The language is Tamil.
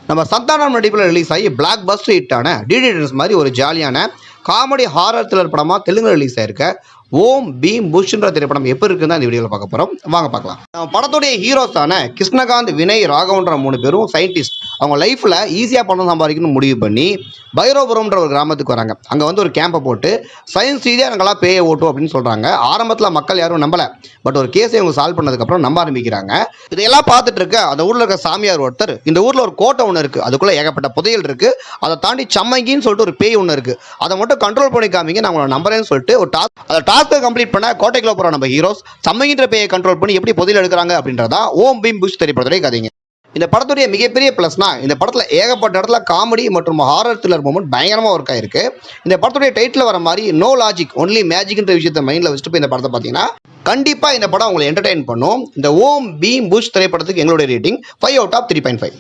நம்ம சந்தானம் நடிப்பில் ரிலீஸ் ஆகி பிளாக் பஸ்டர் ஹிட்டான டிடிடன்ஸ் மாதிரி ஒரு ஜாலியான காமெடி ஹாரர் த்ரில்லர் படமாக தெலுங்கு ரிலீஸ் ஆயிருக்க ஓம் பீம் புஷ்ன்ற திரைப்படம் எப்படி இருக்குன்னு தான் இந்த வீடியோவில் பார்க்க போகிறோம். வாங்க பார்க்கலாம். நம்ம படத்துடைய ஹீரோஸான கிருஷ்ணகாந்த், வினய், ராகவன்ற 3 பேரும் சயின்டிஸ்ட். அவங்க லைஃப்பில் ஈஸியாக பணம் சம்பாதிக்கணும்னு முடிவு பண்ணி பைரோபுரம்ன்ற ஒரு கிராமத்துக்கு வராங்க. அங்கே வந்து ஒரு கேம்பை போட்டு சயின்ஸ் ரீதியாக நாங்களாம் பேயை ஓட்டும் அப்படின்னு சொல்கிறாங்க. ஆரம்பத்தில் மக்கள் யாரும் நம்பலை. பட் ஒரு கேஸை இவங்க சால்வ் பண்ணதுக்கப்புறம் நம்ப ஆரம்பிக்கிறாங்க. இதையெல்லாம் பார்த்துட்டு இருக்க அந்த ஊரில் இருக்க சாமியார் ஒருத்தர், இந்த ஊரில் ஒரு கோட்டை ஒன்று இருக்குது, அதுக்குள்ளே ஏகப்பட்ட புதையல் இருக்குது, அதை தாண்டி சம்மங்கின்னு சொல்லிட்டு ஒரு பேய் ஒன்று இருக்குது, அதை மட்டும் கண்ட்ரோல் பண்ணி காமிங்க, நான் உங்களை நம்புறேன்னு சொல்லிட்டு ஒரு டாஸ்க்கை கம்ப்ளீட் பண்ண கோட்டைக்குள்ள போகிற நம்ம ஹீரோஸ் சம்மங்கின்ற பேயை கண்ட்ரோல் பண்ணி எப்படி புதையல் எடுக்கிறாங்க அப்படின்றதா ஓம் பீம் புஷ் திரைப்படத்துடைய கதைங்க. இந்த படத்துடைய மிகப்பெரிய ப்ளஸ்னா இந்த படத்தில் ஏகப்பட்ட இடத்துல காமெடி மற்றும் ஹாரர் த்ரில்லர் மூமெண்ட் பயங்கரமாக ஒர்க் ஆயிருக்கு. இந்த படத்துடைய டைட்டில் வர மாதிரி நோ லாஜிக் ஒன்லி மேஜிக்ன்ற விஷயத்தை மைண்டில் வச்சுட்டு போய் இந்த படத்தை பார்த்தீங்கன்னா கண்டிப்பாக இந்த படம் உங்களை என்டர்டெயின் பண்ணும். இந்த ஓம் பீம் புஷ் திரைப்படத்துக்கு எங்களுடைய ரேட்டிங் 5 out of 3.5.